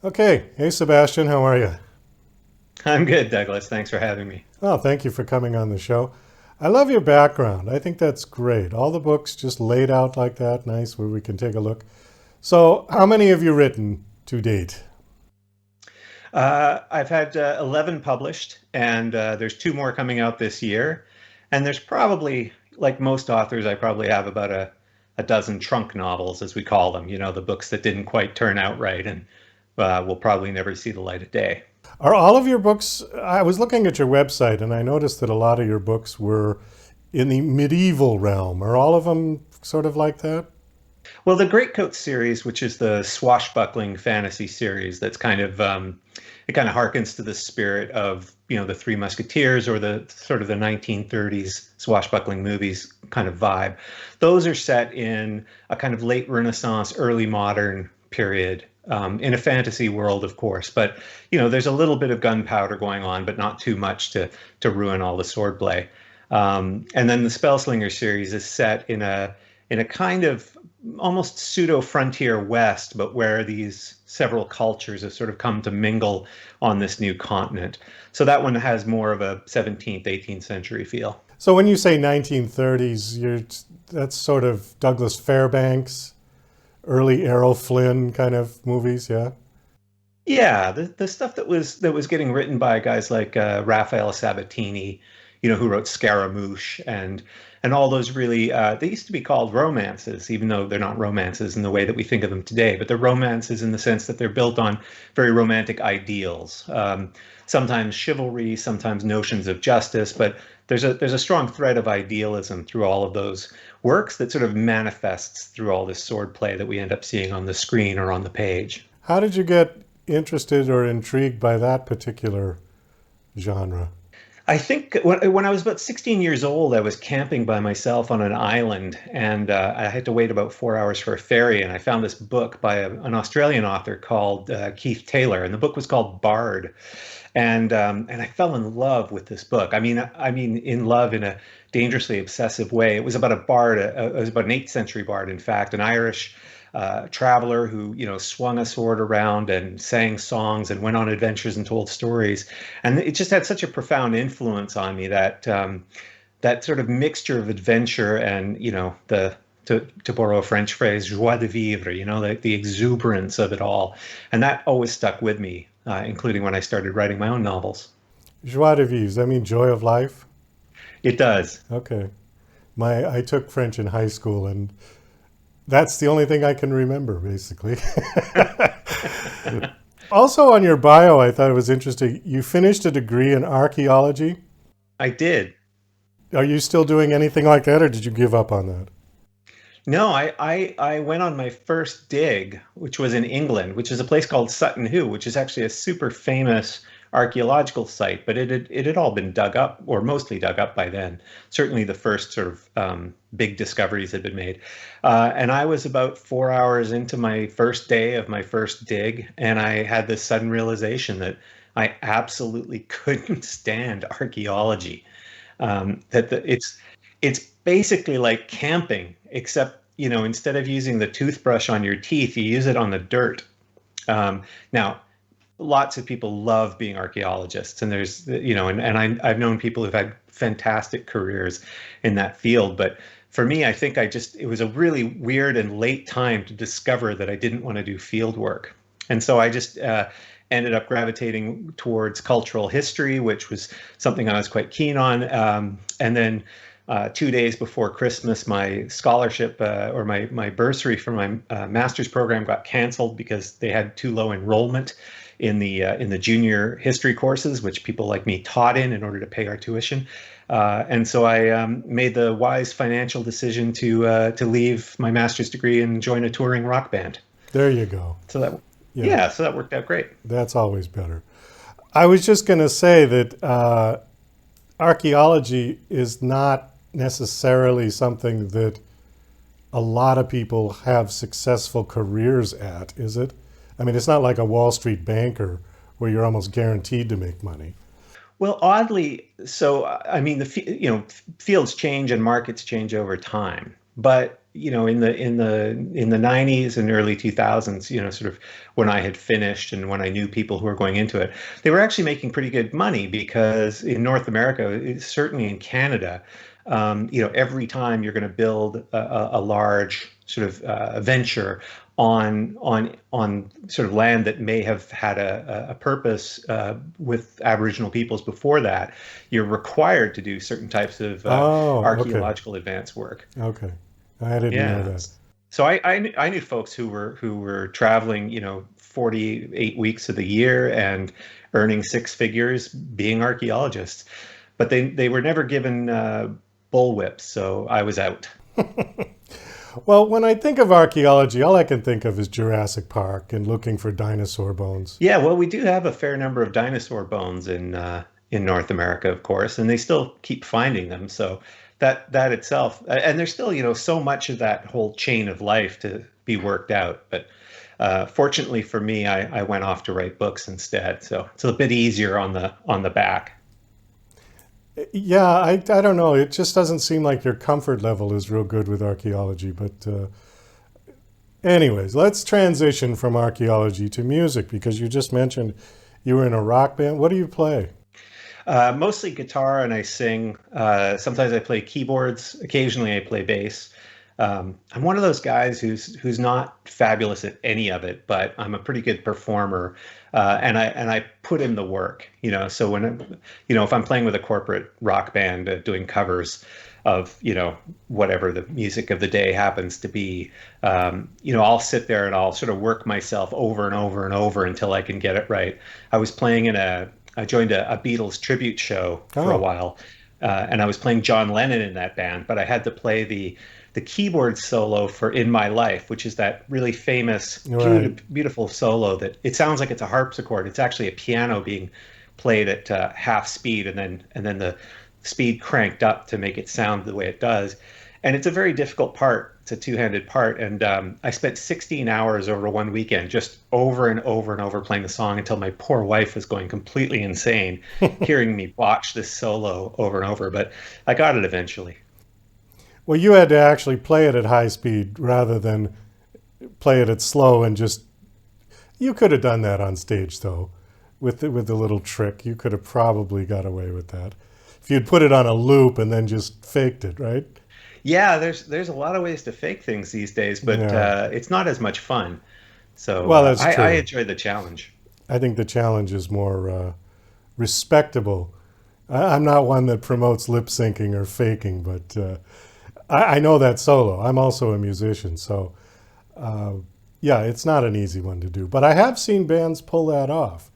Okay. Hey, Sebastian, how are you? I'm good, Douglas. Thanks for having me. Oh, thank you for coming on the show. I love your background. I think that's great. All the books just laid out like that, nice, where we can take a look. So, how many have you written to date? I've had 11 published, and there's two more coming out this year. And there's probably, like most authors, I probably have about a dozen trunk novels, as we call them, the books that didn't quite turn out right and will probably never see the light of day. Are all of your books? I was looking at your website and I noticed that a lot of your books were in the medieval realm. Are all of them sort of like that? Well, the Greatcoats series, which is the swashbuckling fantasy series, that's it kind of harkens to the spirit of the Three Musketeers or the sort of the 1930s swashbuckling movies kind of vibe. Those are set in a kind of late Renaissance, early modern period. In a fantasy world, of course, but there's a little bit of gunpowder going on, but not too much to ruin all the swordplay. And then the Spellslinger series is set in a kind of almost pseudo frontier west, but where these several cultures have sort of come to mingle on this new continent. So that one has more of a 17th, 18th century feel. So, when you say 1930s, that's sort of Douglas Fairbanks, early Errol Flynn kind of movies, yeah? Yeah, the stuff that was getting written by guys like Raphael Sabatini, who wrote Scaramouche and all those really they used to be called romances, even though they're not romances in the way that we think of them today. But they're romances in the sense that they're built on very romantic ideals, sometimes chivalry, sometimes notions of justice. But there's a strong thread of idealism through all of those works that sort of manifests through all this swordplay that we end up seeing on the screen or on the page. How did you get interested or intrigued by that particular genre? I think when I was about 16 years old, I was camping by myself on an island, and I had to wait about 4 hours for a ferry. And I found this book by an Australian author called Keith Taylor, and the book was called Bard. And I fell in love with this book. I mean, in love in a dangerously obsessive way. It was about a bard. It was about an 8th century bard, in fact, an Irish traveler who swung a sword around and sang songs and went on adventures and told stories, and it just had such a profound influence on me that that sort of mixture of adventure and the to borrow a French phrase, joie de vivre, the exuberance of it all. And that always stuck with me, including when I started writing my own novels. Joie de vivre, I mean joy of life? It does. Okay. I took French in high school and that's the only thing I can remember, basically. Also, on your bio, I thought it was interesting. You finished a degree in archaeology. I did. Are you still doing anything like that, or did you give up on that? No, I went on my first dig, which was in England, which is a place called Sutton Hoo, which is actually a super famous archaeological site, but it had all been dug up, or mostly dug up by then. Certainly the first sort of big discoveries had been made. And I was about 4 hours into my first day of my first dig, and I had this sudden realization that I absolutely couldn't stand archaeology. It's basically like camping, except instead of using the toothbrush on your teeth, you use it on the dirt. Now, lots of people love being archaeologists, and I've known people who've had fantastic careers in that field. But for me, I think it was a really weird and late time to discover that I didn't want to do field work. And so I just ended up gravitating towards cultural history, which was something I was quite keen on. And then 2 days before Christmas, my scholarship or my bursary for my master's program got canceled because they had too low enrollment in the junior history courses, which people like me taught in order to pay our tuition. And so I made the wise financial decision to leave my master's degree and join a touring rock band. There you go. So that Yeah, Yeah, so that worked out great. that's always better. I was just going to say that archaeology is not necessarily something that a lot of people have successful careers at, is it? I mean, it's not like a Wall Street banker where you're almost guaranteed to make money. Well, oddly, so I mean, fields change and markets change over time, but in the 90s and early 2000s, sort of when I had finished and when I knew people who were going into it, they were actually making pretty good money because in North America, certainly in Canada, every time you're going to build a large sort of venture on sort of land that may have had a purpose with Aboriginal peoples before that, you're required to do certain types of Oh, okay. archaeological advance work. Okay. I didn't know Yeah. that. So I knew folks who were traveling, 48 weeks of the year and earning six figures being archaeologists, but they were never given bullwhips, so I was out. Well, when I think of archaeology, all I can think of is Jurassic Park and looking for dinosaur bones. Yeah, well, we do have a fair number of dinosaur bones in North America, of course, and they still keep finding them. So that itself, and there's still, so much of that whole chain of life to be worked out. But fortunately for me, I went off to write books instead, so it's a bit easier on the back. Yeah, I don't know. It just doesn't seem like your comfort level is real good with archaeology. But anyways, let's transition from archaeology to music because you just mentioned you were in a rock band. What do you play? Mostly guitar, and I sing. Sometimes I play keyboards. Occasionally, I play bass. I'm one of those guys who's not fabulous at any of it, but I'm a pretty good performer, and I put in the work. So if I'm playing with a corporate rock band doing covers of whatever the music of the day happens to be, I'll sit there and I'll sort of work myself over and over and over until I can get it right. I joined a Beatles tribute show for a Oh, while, and I was playing John Lennon in that band, but I had to play the keyboard solo for "In My Life," which is that really famous, right. beautiful solo that it sounds like it's a harpsichord. It's actually a piano being played at half speed, and then the speed cranked up to make it sound the way it does. And it's a very difficult part. It's a two-handed part, and I spent 16 hours over one weekend just over and over and over playing the song until my poor wife was going completely insane, hearing me botch this solo over and over. But I got it eventually. Well, you had to actually play it at high speed rather than play it at slow and just. You could have done that on stage, though, with the little trick. You could have probably got away with that if you'd put it on a loop and then just faked it, right? Yeah, there's a lot of ways to fake things these days, but Yeah. it's not as much fun. So Well, that's I true. enjoy the challenge. I think the challenge is more respectable. I'm not one that promotes lip syncing or faking, but I know that solo. I'm also a musician, so uh, yeah, it's not an easy one to do. But I have seen bands pull that off,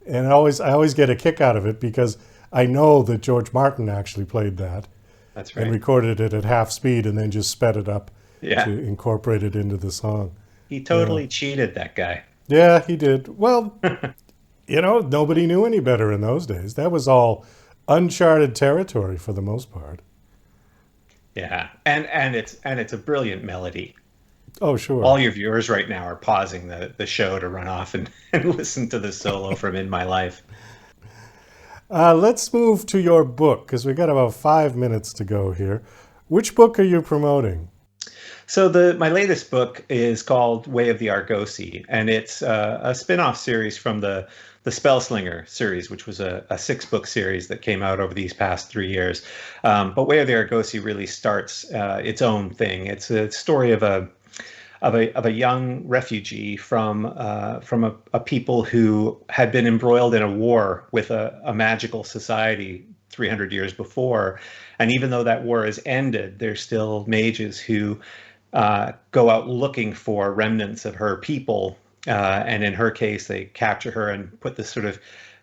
and I always get a kick out of it because I know that George Martin actually played that That's and right. recorded it at half speed and then just sped it up to Yeah, incorporate it into the song. he Yeah, totally cheated, that guy. yeah, he did. Well, nobody knew any better in those days. That was all uncharted territory for the most part. Yeah, and it's a brilliant melody. Oh, sure. All your viewers right now are pausing the show to run off and, and listen to the solo from "In My Life." Let's move to your book because we got about 5 minutes to go here. Which book are you promoting? So my latest book is called Way of the Argosy, and it's a spin-off series from the Spellslinger series, which was a six-book series that came out over these past 3 years. But Way of the Argosy really starts its own thing. It's a story of a young refugee from a people who had been embroiled in a war with a magical society 300 years before. And even though that war has ended, there's still mages who go out looking for remnants of her people. And in her case, they capture her and put this sort of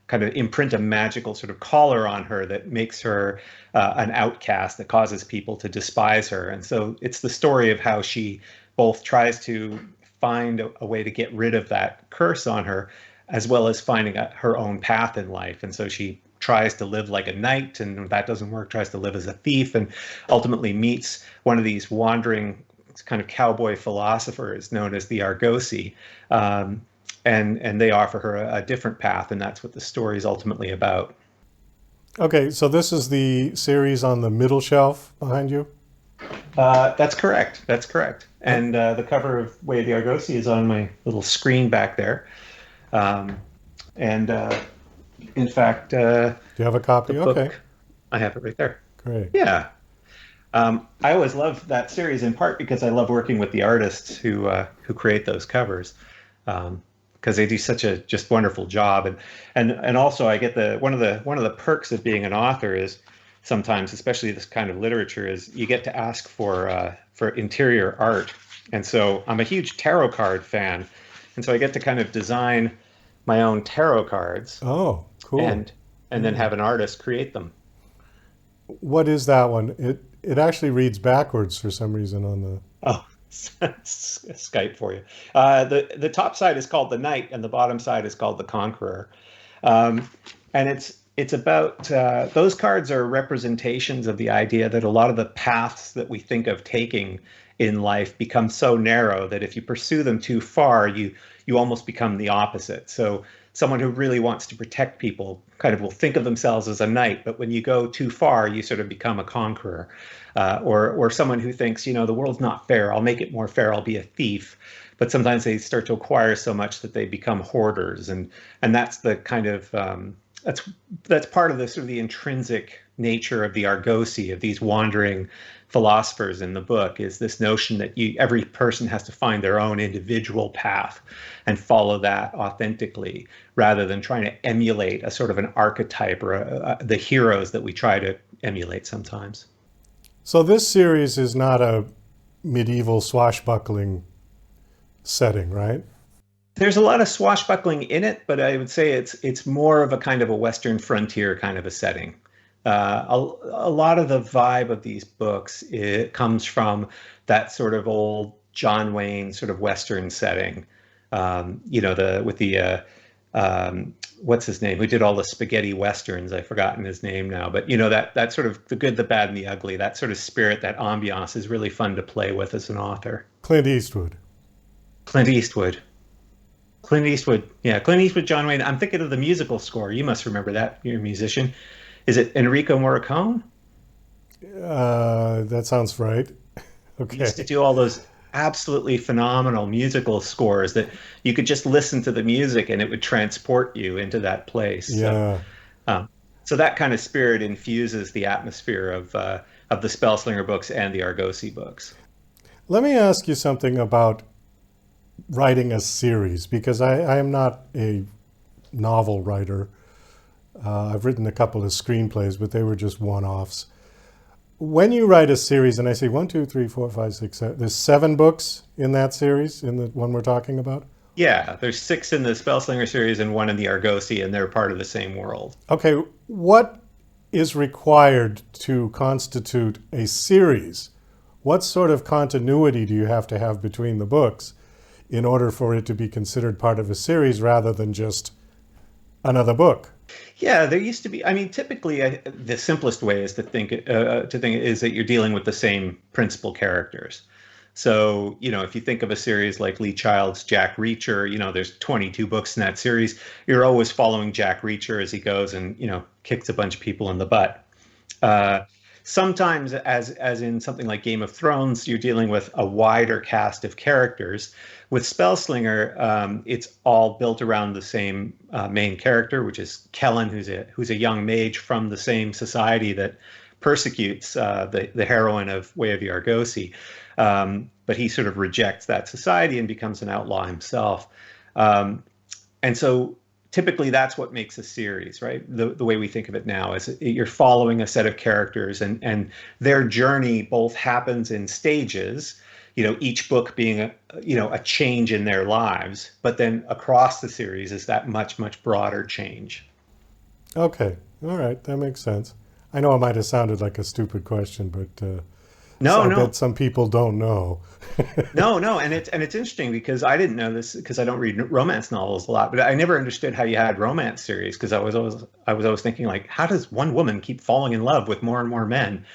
kind of imprint a magical sort of collar on her that makes her an outcast that causes people to despise her. And so it's the story of how she both tries to find a way to get rid of that curse on her, as well as finding her own path in life. And so she tries to live like a knight, and when that doesn't work, tries to live as a thief, and ultimately meets one of these wandering kind of cowboy philosophers known as the Argosy. And they offer her a different path, and that's what the story is ultimately about. Okay, so this is the series on the middle shelf behind you? That's correct. That's correct. Oh, And the cover of Way of the Argosy is on my little screen back there. Um, and in fact, do you have a the copy? Okay, book, I have it right there. great. Yeah. I always love that series in part because I love working with the artists who create those covers. Because they do such a just wonderful job, and also I get the one of the perks of being an author is sometimes, especially this kind of literature, is you get to ask for interior art, and so I'm a huge tarot card fan, and so I get to kind of design my own tarot cards Oh, cool. and and then Yeah. have an artist create them. What is that one? It actually reads backwards for some reason on the. Oh, Skype for you. The top side is called the Knight, and the bottom side is called the Conqueror. Um, and it's about those cards are representations of the idea that a lot of the paths that we think of taking in life become so narrow that if you pursue them too far, you almost become the opposite. So someone who really wants to protect people kind of will think of themselves as a knight, but when you go too far, you sort of become a conqueror. Or someone who thinks, the world's not fair. I'll make it more fair. I'll be a thief. But sometimes they start to acquire so much that they become hoarders, and that's the kind of that's part of the sort of the intrinsic nature of the argosy of these wandering philosophers in the book is this notion that every person has to find their own individual path and follow that authentically rather than trying to emulate a sort of an archetype or the heroes that we try to emulate sometimes. So this series is not a medieval swashbuckling setting, right? There's a lot of swashbuckling in it, but I would say it's more of a kind of a Western frontier kind of a setting. A lot of the vibe of these books it comes from that sort of old John Wayne sort of Western setting. The with the what's his name? Who did all the spaghetti westerns? I've forgotten his name now, but that sort of the good, the bad, and the ugly. That sort of spirit, that ambiance, is really fun to play with as an author. Clint Eastwood. Clint Eastwood. Clint Eastwood, yeah, Clint Eastwood, John Wayne. I'm thinking of the musical score. You must remember that. You're a musician. Is it Enrico Morricone? That sounds right. He used to Okay. do all those absolutely phenomenal musical scores that you could just listen to the music and it would transport you into that place. Yeah. Um, so that kind of spirit infuses the atmosphere of the Spellslinger books and the Argosy books. Let me ask you something about writing a series because I am not a novel writer. I've written a couple of screenplays, but they were just one offs. When you write a series, and I say one, two, three, four, five, six, seven, there's 7 books in that series, in the one we're talking about. Yeah, there's 6 in the Spellslinger series and 1 in the Argosy, and they're part of the same world. Okay, what is required to constitute a series? What sort of continuity do you have to have between the books in order for it to be considered part of a series rather than just another book? Yeah, there used to be. I mean, typically, the simplest way is to think is that you're dealing with the same principal characters. So, if you think of a series like Lee Child's Jack Reacher, there's 22 books in that series. You're always following Jack Reacher as he goes and kicks a bunch of people in the butt. Uh, Sometimes, as in something like Game of Thrones, you're dealing with a wider cast of characters. With Spellslinger, it's all built around the same main character, which is Kellen, who's a young mage from the same society that persecutes the heroine of Way of the Argosy. But he sort of rejects that society and becomes an outlaw himself. Um, and so typically that's what makes a series, right? The way we think of it now is you're following a set of characters and their journey both happens in stages, each book being a change in their lives, but then across the series is that much, much broader change. Okay, all right, that makes sense. I know it might have sounded like a stupid question, but No, I bet no, some people don't know. no, and it's interesting because I didn't know this because I don't read romance novels a lot, but I never understood how you had romance series because I was always thinking like, how does one woman keep falling in love with more and more men?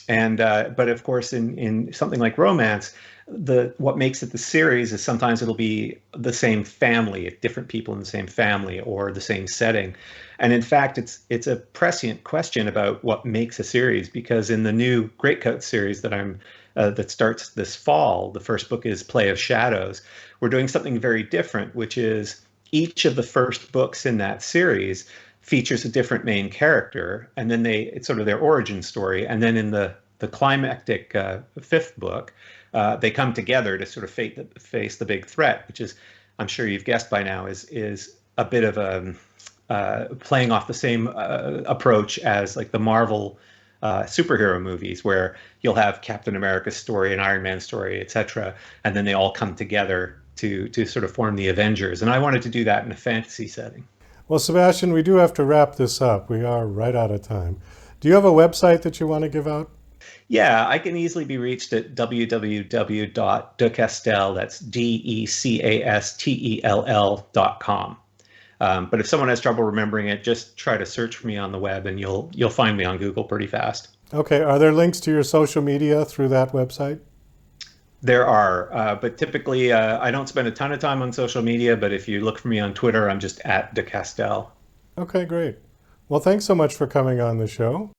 And but of course, in something like romance, what makes it the series is sometimes it'll be the same family, different people in the same family, or the same setting. And in fact, it's a prescient question about what makes a series, because in the new Greatcoats series that starts this fall, the first book is Play of Shadows. We're doing something very different, which is each of the first books in that series features a different main character, and then it's sort of their origin story. And then in the climactic fifth book, they come together to sort of face the big threat, which is, I'm sure you've guessed by now, is a bit of a playing off the same approach as like the Marvel superhero movies, where you'll have Captain America's story and Iron Man's story, etc., and then they all come together to sort of form the Avengers. And I wanted to do that in a fantasy setting. Well, Sebastien, we do have to wrap this up. We are right out of time. Do you have a website that you want to give out? Yeah, I can easily be reached at www.decastell, that's DECASTELL.com. But if someone has trouble remembering it, just try to search for me on the web and you'll find me on Google pretty fast. Okay, are there links to your social media through that website? There are, but typically I don't spend a ton of time on social media, but if you look for me on Twitter, I'm just at De Castell. Okay, great. Well, thanks so much for coming on the show.